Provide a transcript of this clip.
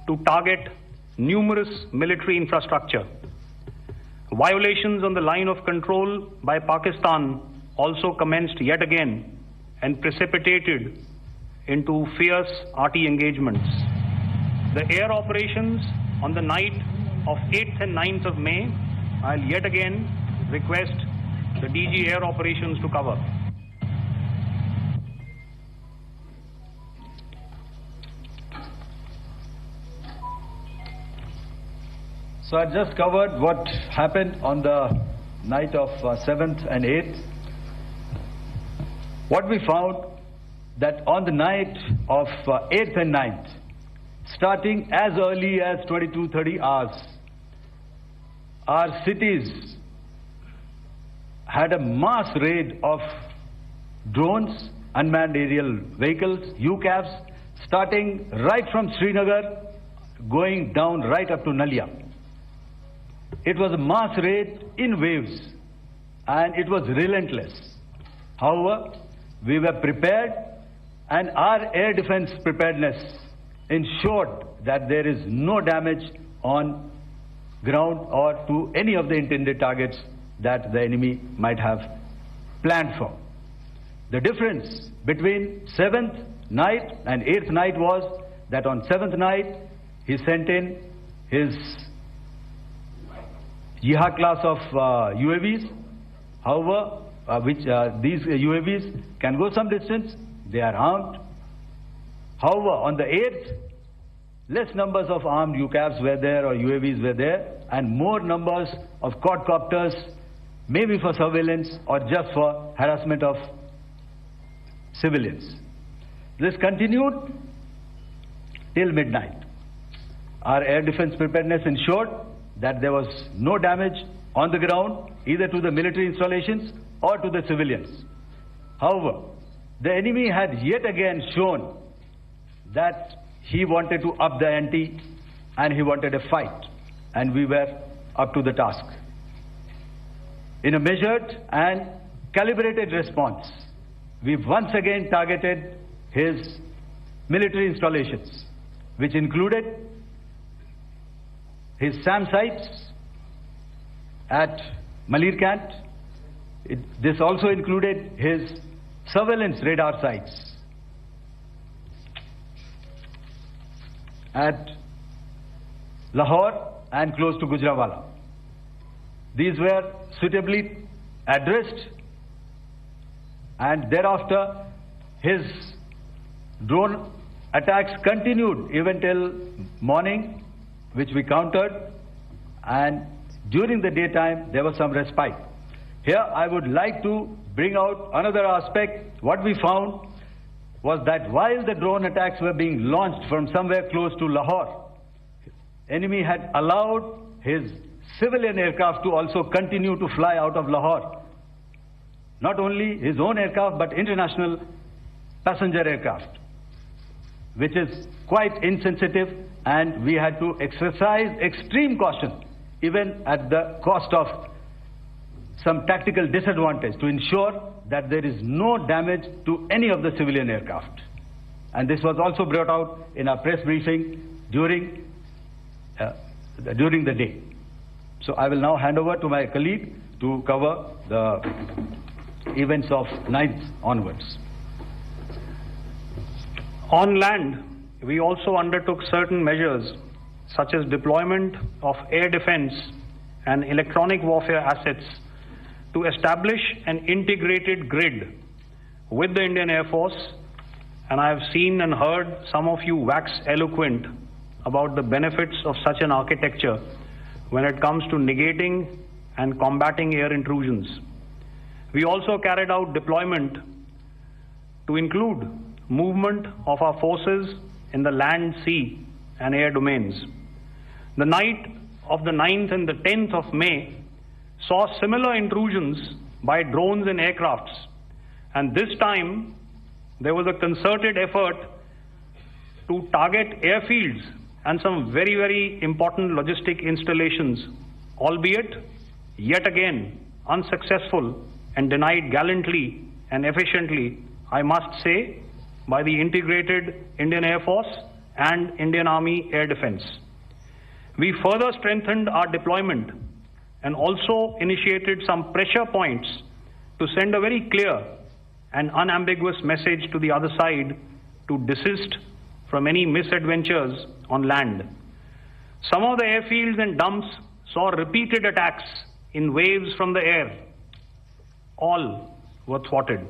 to target numerous military infrastructure. Violations on the line of control by Pakistan also commenced yet again and precipitated into fierce arty engagements. The air operations on the night of 8th and 9th of May, I'll yet again request the DG Air Operations to cover. So I just covered what happened on the night of 7th and 8th. What we found that on the night of 8th and 9th, starting as early as 22:30 hours, our cities had a mass raid of drones, unmanned aerial vehicles, UCAVs, starting right from Srinagar, going down right up to Nalia. It was a mass raid in waves, and it was relentless. However, we were prepared, and our air defense preparedness ensured that there is no damage on ground or to any of the intended targets that the enemy might have planned for. The difference between 7th night and 8th night was that on 7th night, he sent in his Jihad class of UAVs. However, these UAVs can go some distance, they are armed. However, on the 8th, less numbers of armed UCAVs were there or UAVs were there, and more numbers of quadcopters, maybe for surveillance or just for harassment of civilians. This continued till midnight. Our air defense preparedness ensured that there was no damage on the ground, either to the military installations or to the civilians. However, the enemy had yet again shown that he wanted to up the ante and he wanted a fight, and we were up to the task. In a measured and calibrated response, we once again targeted his military installations, which included his SAM sites at Malirkant. This also included his surveillance radar sites at Lahore and close to Gujranwala. These were suitably addressed, and thereafter his drone attacks continued even till morning, which we countered, and during the daytime there was some respite. Here I would like to bring out another aspect. What we found was that while the drone attacks were being launched from somewhere close to Lahore, enemy had allowed his civilian aircraft to also continue to fly out of Lahore. Not only his own aircraft, but international passenger aircraft, which is quite insensitive, and we had to exercise extreme caution, even at the cost of some tactical disadvantage, to ensure that there is no damage to any of the civilian aircraft. And this was also brought out in our press briefing during the day. So I will now hand over to my colleague to cover the events of 9th onwards. On land, we also undertook certain measures such as deployment of air defense and electronic warfare assets to establish an integrated grid with the Indian Air Force, and I have seen and heard some of you wax eloquent about the benefits of such an architecture when it comes to negating and combating air intrusions. We also carried out deployment to include movement of our forces in the land, sea and air domains. The night of the 9th and the 10th of May saw similar intrusions by drones and aircrafts, and this time there was a concerted effort to target airfields and some very, very important logistic installations, albeit yet again unsuccessful and denied gallantly and efficiently, I must say, by the integrated Indian Air Force and Indian Army Air Defence. We further strengthened our deployment and also initiated some pressure points to send a very clear and unambiguous message to the other side to desist from any misadventures on land. Some of the airfields and dumps saw repeated attacks in waves from the air. All were thwarted.